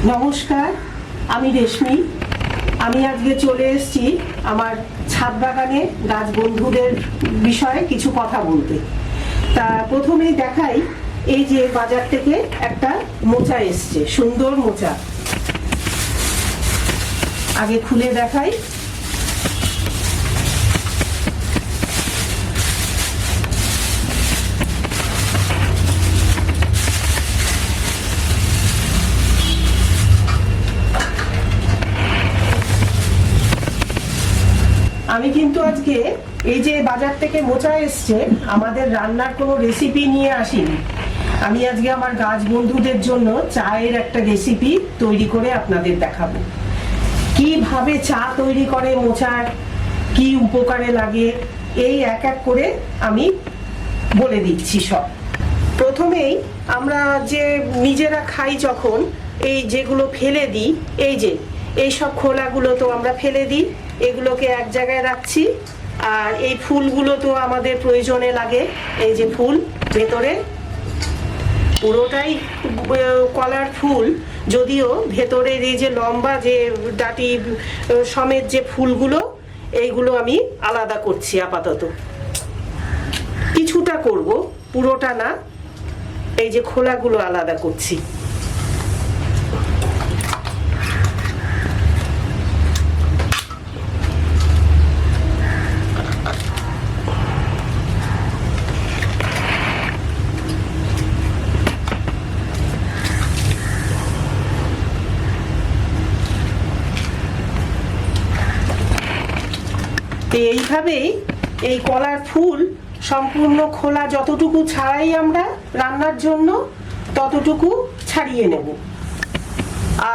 নমস্কার, আমি রেশমি। আমি আজকে চলে এসেছি আমার ছাদ বাগানে গাছ বন্ধুদের বিষয়ে কিছু কথা বলতে। তা প্রথমেই দেখাই, এই যে বাজার থেকে একটা মোচা এসছে, সুন্দর মোচা। আগে খুলে দেখাই। আমি কিন্তু আজকে এই যে বাজার থেকে মোচা এসছে, আমাদের রান্নার কোনো রেসিপি নিয়ে আসিনি। আমি আজকে আমার গাছ বন্ধুদের জন্য চায়ের একটা রেসিপি তৈরি করে আপনাদের দেখাবো। কিভাবে চা তৈরি করে মোচার, কি উপকারে লাগে, এই এক এক করে আমি বলে দিচ্ছি সব। প্রথমেই আমরা যে নিজেরা খাই যখন, এই যেগুলো ফেলে দিই, এই যে এই সব খোলাগুলো তো আমরা ফেলে দিই, এগুলোকে এক জায়গায় রাখছি। আর এই ফুলগুলো তো আমাদের প্রয়োজনে লাগে। এই যে ফুল ভেতরে পুরোটাই কলার ফুল, যদিও ভেতরের এই যে লম্বা যে ডাটি সমেত যে ফুলগুলো, এইগুলো আমি আলাদা করছি আপাতত। কিছুটা করব, পুরোটা না। এই যে খোলাগুলো আলাদা করছি। এইভাবেই এই কলার ফুল সম্পূর্ণ খোলা যতটুকু ছাড়াই আমরা রান্নার জন্য ততটুকু ছাড়িয়ে নেব।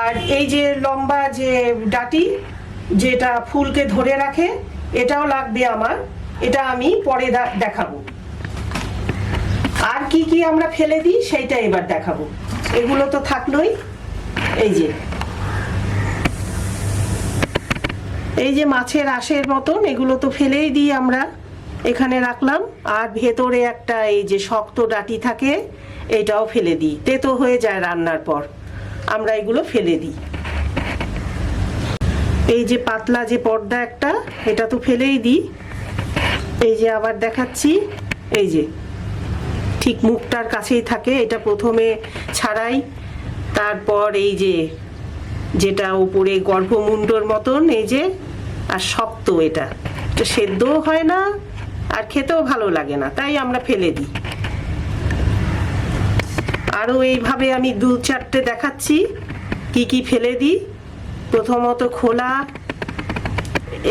আর এই যে লম্বা যে ডাটি যেটা ফুলকে ধরে রাখে, এটাও লাগবে আমার। এটা আমি পরে দেখাবো। আর কি কি আমরা ফেলে দিই সেইটা এবার দেখাবো। এগুলো তো থাকলোই। এই যে মাছের আঁশের মতন, এগুলো তো ফেলেই দিই আমরা, এখানে রাখলাম। আর ভেতরে একটা এই যে শক্ত ডাটি থাকে, এটাও ফেলে দিই। তেতো হয়ে যায় রান্নার পর, আমরা এগুলো ফেলে দিই। এই যে পাতলা যে পর্দা একটা, এটা তো ফেলেই দিই। এই যে আবার দেখাচ্ছি, এই যে ঠিক মুখটার কাছেই থাকে, এটা প্রথমে ছাড়াই। তারপর এই যে যেটা উপরে গর্ভমুণ্ডর মতন, এই যে, আর শক্ত, এটা সেদ্ধও হয় না আর খেতেও ভালো লাগে না, তাই আমরা ফেলে দিই। আরও এইভাবে আমি দু চারটে দেখাচ্ছি কি কি ফেলে দিই। প্রথমত খোলা,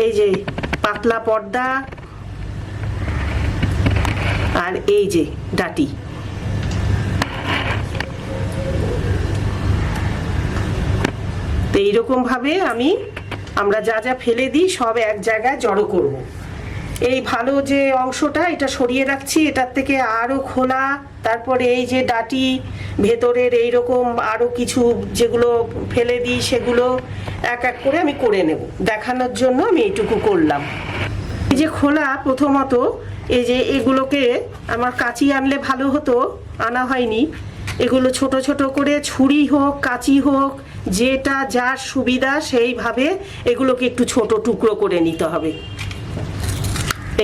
এই যে পাতলা পর্দা, আর এই যে ডাটি। তো এইরকম ভাবে আমরা যা যা ফেলে দিই সব এক জায়গায় জড়ো করব। এই ভালো যে অংশটা, এটা সরিয়ে রাখছি। এটার থেকে আরো খোলা, তারপরে এই যে ডাটি ভেতরের এইরকম আরো কিছু যেগুলো ফেলে দিই, সেগুলো এক এক করে আমি করে নেব। দেখানোর জন্য আমি এইটুকু করলাম। এই যে খোলা, প্রথমত এই যে এগুলোকে আমার কাঁচি আনলে ভালো হতো, আনা হয়নি। এগুলো ছোট ছোট করে ছুরি হোক কাঁচি হোক, যেটা যার সুবিধা সেইভাবে এগুলোকে একটু ছোট টুকরো করে নিতে হবে।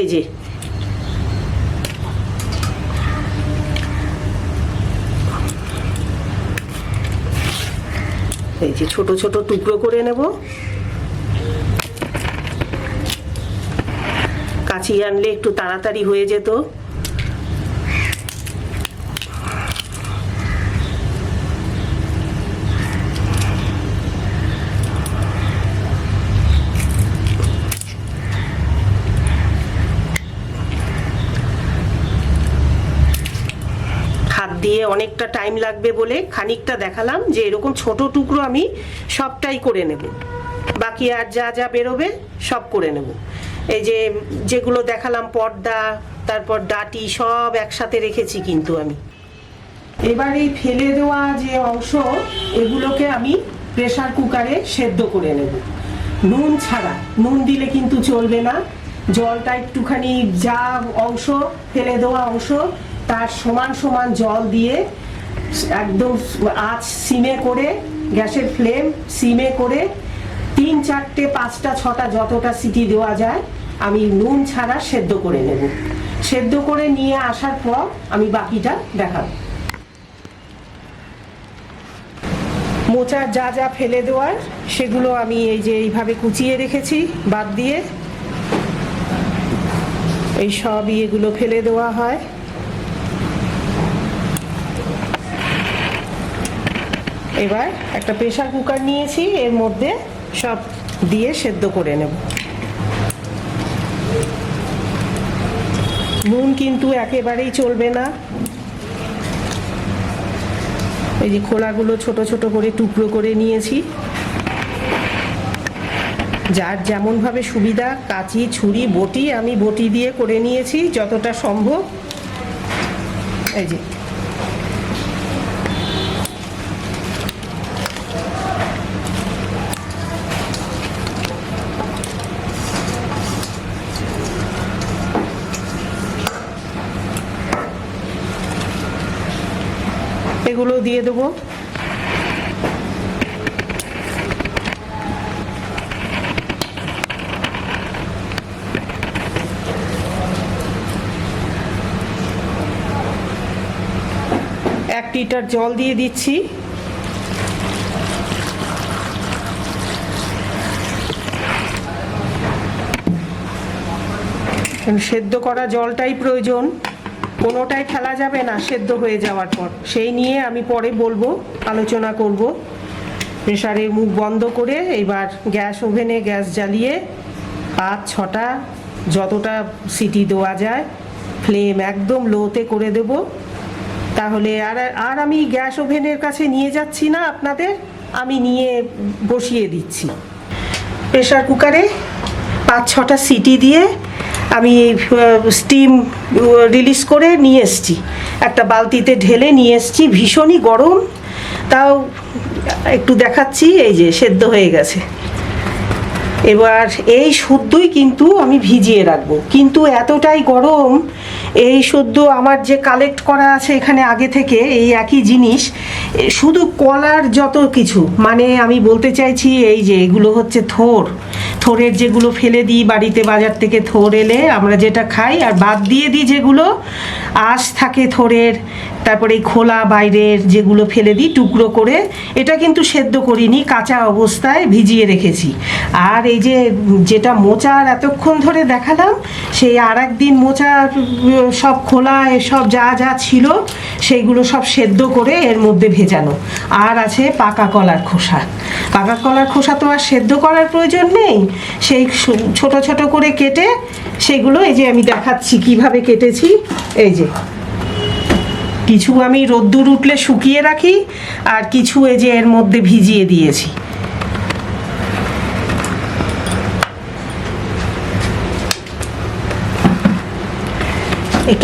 এই যে ছোট ছোট টুকরো করে নেব। কাঁচি আনলে একটু তাড়াতাড়ি হয়ে যেত। হাত দিয়ে অনেকটা টাইম লাগবে বলে খানিকটা দেখালাম, যে এরকম ছোট টুকরো আমি সবটাই করে নেব। বাকি আর যা যা বেরোবে সব করে নেব। এই যে যেগুলো দেখালাম, পর্দা, তারপর ডাটি, সব একসাথে রেখেছি কিন্তু আমি। এবার এই ফেলে দেওয়া যে অংশ, এগুলোকে আমি প্রেসার কুকারে সেদ্ধ করে নেব, নুন ছাড়া। নুন দিলে কিন্তু চলবে না। জলটা একটুখানি, যা অংশ ফেলে দেওয়া অংশ, তার সমান সমান জল দিয়ে একদম আঁচ সিমে করে গ্যাসের ফ্লেম সিমে করে 3, 4, 5টা, 6টা যতটা সিটি দেওয়া যায় আমি নুন ছাড়া সেদ্ধ করে নেব। সেদ্ধ করে নিয়ে আসার পর আমি বাকিটা দেখাবো। মোচার যা যা ফেলে দেওয়ার সেগুলো আমি এই যে এইভাবে কুচিয়ে রেখেছি বাদ দিয়ে, এই সব ইয়েগুলো ফেলে দেওয়া হয়। এবার একটা প্রেসার কুকার নিয়েছি, এর মধ্যে সব দিয়ে সেদ্ধ করে নেব। নুন কিন্তু একেবারেই চলবে না। এই যে খোলাগুলো ছোট ছোট করে টুকরো করে নিয়েছি, যার যেমন ভাবে সুবিধা, কাঁচি, ছুরি, বটি, আমি বটি দিয়ে করে নিয়েছি যতটা সম্ভব। এই যে এগুলো দিয়ে দেবো। এক লিটার জল দিয়ে দিচ্ছি। সেদ্ধ করা জলটাই প্রয়োজন, কোনোটাই ফেলা যাবে না সেদ্ধ হয়ে যাওয়ার পর। সেই নিয়ে আমি পরে বলবো, আলোচনা করব। প্রেসারের মুখ বন্ধ করে এবার গ্যাস ওভেনে গ্যাস জ্বালিয়ে 5, 6টা যতটা সিটি দেওয়া যায় ফ্লেম একদম লোতে করে দেব। তাহলে আর আমি গ্যাস ওভেনের কাছে নিয়ে যাচ্ছি না আপনাদের, আমি নিয়ে বসিয়ে দিচ্ছি। প্রেসার কুকারে 5, 6টা সিটি দিয়ে আমি স্টিম রিলিজ করে নিয়ে এসছি, একটা বালতিতে ঢেলে নিয়ে এসছি। ভীষণই গরম, তাও একটু দেখাচ্ছি। এই যে সেদ্ধ হয়ে গেছে। এবার এই শুদ্ধই কিন্তু আমি ভিজিয়ে রাখবো, কিন্তু এতটাই গরম, এই শুদ্ধ আমার যে কালেক্ট করা আছে এখানে আগে থেকে এই একই জিনিস, শুধু কলার যত কিছু, মানে আমি বলতে চাইছি এই যে এগুলো হচ্ছে থোরের যেগুলো ফেলে দিই বাড়িতে, বাজার থেকে থোর এলে আমরা যেটা খাই, আর বাদ দিয়ে দিই যেগুলো আঁশ থাকে থোরের, তারপরে এই খোলা বাইরের যেগুলো ফেলে দিই টুকরো করে, এটা কিন্তু সেদ্ধ করিনি, কাঁচা অবস্থায় ভিজিয়ে রেখেছি। আর এই যে যেটা মোচার এতক্ষণ ধরে দেখালাম, সেই আর একদিন মোচার সব খোলা এসব যা যা ছিল সেইগুলো সব সেদ্ধ করে এর মধ্যে ভেজানো। আর আছে পাকা কলার খোসা। পাকা কলার খোসা তো আর সেদ্ধ করার প্রয়োজন নেই, সেই ছোট ছোট করে কেটে সেগুলো এই যে আমি দেখাচ্ছি কিভাবে কেটেছি। এই যে কিছু আমি রোদ্দুর উঠলে শুকিয়ে রাখি, আর কিছু এই যে এর মধ্যে ভিজিয়ে দিয়েছি।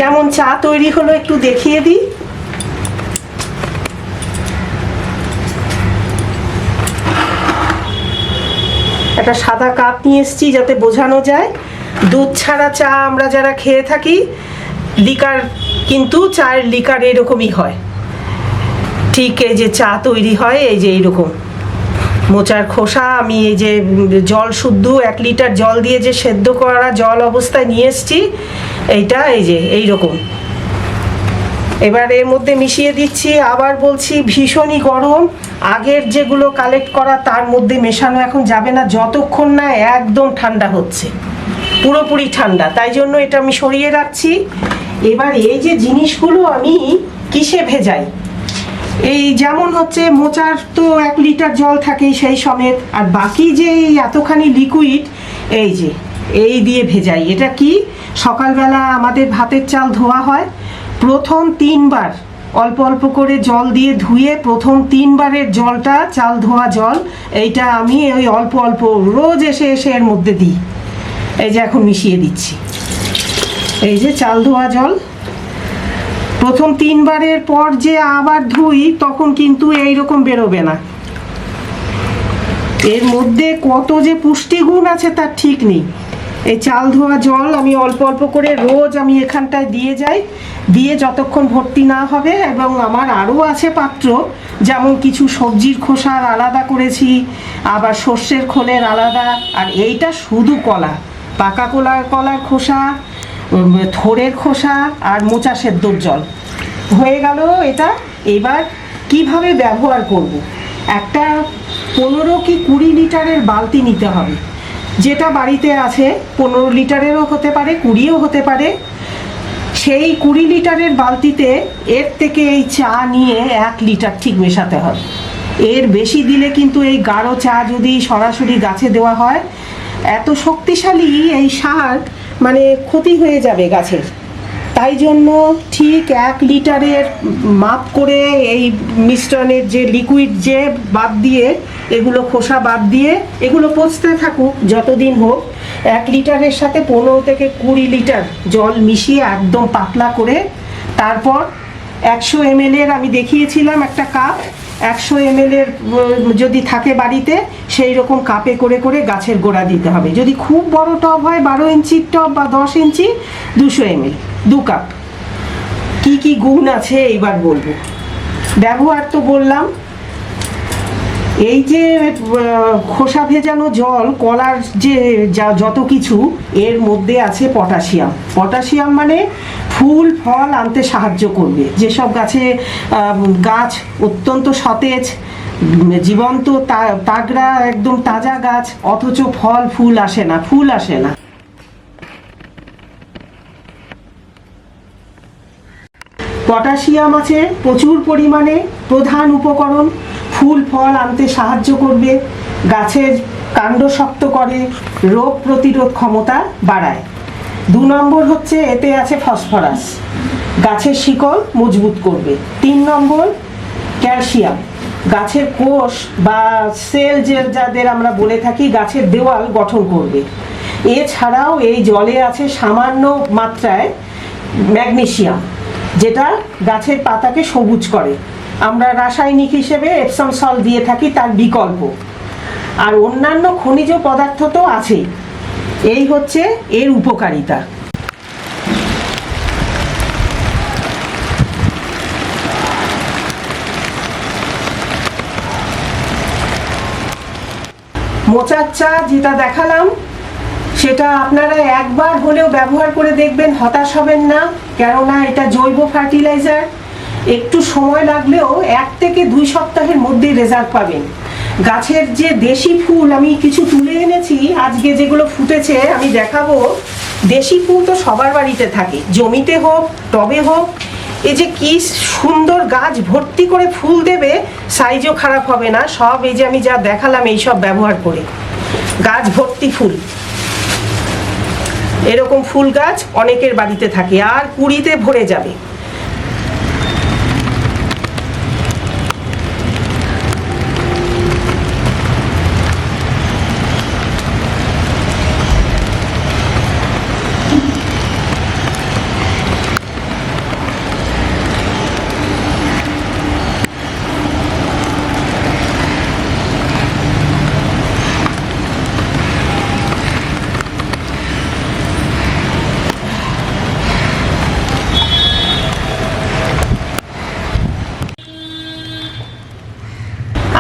কেমন চা তৈরি হলো একটু দেখিয়ে দিই। একটা সাদা কাপ নিয়ে এসেছি যাতে বোঝানো যায়। দুধ ছাড়া চা আমরা যারা খেয়ে থাকি, লিকার, কিন্তু চায়ের লিকার এরকমই হয়। ঠিক এই যে চা তৈরি হয় এই যে এইরকম। মোচার খোসা আমি এই যে জল শুদ্ধ 1 লিটার জল দিয়ে যে সেদ্ধ করা জল অবস্থায় নিয়ে এসেছি, এইটা এই যে এইরকম। এবার এর মধ্যে মিশিয়ে দিচ্ছি। আবার বলছি ভীষণই গরম, আগের যেগুলো কালেক্ট করা তার মধ্যে মেশানো এখন যাবে না যতক্ষণ না একদম ঠান্ডা হচ্ছে, পুরোপুরি ঠান্ডা। তাই জন্য এটা আমি সরিয়ে রাখছি। এবার এই যে জিনিসগুলো আমি কিসে ভেজাই, এই যেমন হচ্ছে মোচার তো 1 লিটার জল থাকেই সেই সমেত, আর বাকি যে এই এতখানি লিকুইড এই যে এই দিয়ে ভেজাই। এটা কি, সকালবেলা আমাদের ভাতের চাল ধোয়া হয়, প্রথম 3 বার অল্প অল্প করে জল দিয়ে ধুয়ে প্রথম 3 বারের জলটা চাল ধোয়া জল, এইটা আমি ওই অল্প অল্প রোজ এসে এসে এর মধ্যে দিই। এই যে এখন মিশিয়ে দিচ্ছি, এই যে চাল ধোয়া জল। প্রথম 3 বারের পর যে আবার ধুই তখন কিন্তু এইরকম বেরোবে না। এর মধ্যে কত যে পুষ্টিগুণ আছে তার ঠিক নেই। এই চাল ধোয়া জল আমি অল্প অল্প করে রোজ আমি এখানটায় দিয়ে যাই, দিয়ে যতক্ষণ ভর্তি না হবে। এবং আমার আরও আছে পাত্র, যেমন কিছু সবজির খোসার আলাদা করেছি, আবার সর্ষের খোলের আলাদা, আর এইটা শুধু কলা, পাকা কলার খোসা, থোড়ের খোসা আর মোচা সেদ্ধর জল হয়ে গেল এটা। এবার কিভাবে ব্যবহার করব, একটা 15 কি 20 লিটারের বালতি নিতে হবে, যেটা বাড়িতে আছে 15 লিটারেরও হতে পারে, 20ও হতে পারে। সেই 20 লিটারের বালতিতে এর থেকে এই চা নিয়ে 1 লিটার ঠিক মেশাতে হবে। এর বেশি দিলে কিন্তু এই গাঢ় চা যদি সরাসরি গাছে দেওয়া হয়, এত শক্তিশালী এই সার, মানে ক্ষতি হয়ে যাবে গাছের। তাই জন্য ঠিক 1 লিটারের মাপ করে এই মিশ্রণের যে লিকুইড যে বাদ দিয়ে, এগুলো খোসা বাদ দিয়ে এগুলো পচতে থাকুক যতদিন হোক, 1 লিটারের সাথে 15 থেকে 20 লিটার জল মিশিয়ে একদম পাতলা করে, তারপর 100 ml এর আমি দেখিয়েছিলাম একটা কাপ, 100 ml এর যদি থাকে বাড়িতে, সেই রকম কাপে করে করে গাছের গোড়া দিতে হবে। যদি খুব বড় টব হয়, 12 ইঞ্চির টব বা 10 ইঞ্চি, 200 ml, 2 কাপ। কি কি গুণ আছে এইবার বলবো। ব্যবহার তো বললাম, এই যে খোসা ভেজানো জল, কলার যে যত কিছু, এর মধ্যে আছে পটাশিয়াম। পটাশিয়াম মানে ফুল ফল আনতে সাহায্য করবে। যেসব গাছ অত্যন্ত সতেজ, জীবন্ত তাগড়া একদম তাজা গাছ, অথচ ফুল আসে না। পটাশিয়াম আছে প্রচুর পরিমাণে, প্রধান উপকরণ, ফুল ফল আনতে সাহায্য করবে, গাছের কাণ্ড শক্ত করে, রোগ প্রতিরোধ ক্ষমতা বাড়ায়। 2 নম্বর হচ্ছে এতে আছে ফসফরাস, গাছের শিকড় মজবুত করবে। 3 নম্বর ক্যালসিয়াম, গাছের কোষ বা সেল যাদের আমরা বলে থাকি, গাছের দেওয়াল গঠন করবে। এছাড়াও এই জলে আছে সামান্য মাত্রায় ম্যাগনেসিয়াম, যেটা গাছের পাতাকে সবুজ করে। আমরা রাসায়নিক হিসেবে এপসম সল্ট দিয়ে থাকি, তার বিকল্প। আর অন্যান্য খনিজ পদার্থ তো আছেই। এই হচ্ছে এর উপকারিতা। মোচার চা যেটা দেখালাম, সেটা আপনারা একবার হলেও ব্যবহার করে দেখবেন, হতাশ হবেন না। কেননা এটা জৈব ফার্টিলাইজার, একটু সময় লাগলেও 1 থেকে 2 সপ্তাহের মধ্যেই রেজাল্ট পাবেন। গাছের যে দেশি ফুল আমি কিছু তুলে এনেছি আজকে, যেগুলো ফুটেছে আমি দেখাবো। দেশি ফুল তো সবার বাড়িতে থাকে, জমিতে হোক টবে হোক। এই যে কি সুন্দর গাছ ভর্তি করে ফুল দেবে, সাইজও খারাপ হবে না। সব এই যে আমি যা দেখালাম, এই সব ব্যবহার করে গাছ ভর্তি ফুল, এরকম ফুল গাছ অনেকের বাড়িতে থাকে, আর কুড়িতে ভরে যাবে।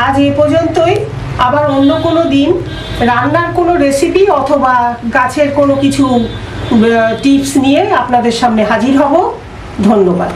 আজ এ পর্যন্তই। আবার অন্য কোনো দিন রান্নার কোনো রেসিপি অথবা গাছের কোনো কিছু টিপস নিয়ে আপনাদের সামনে হাজির হব। ধন্যবাদ।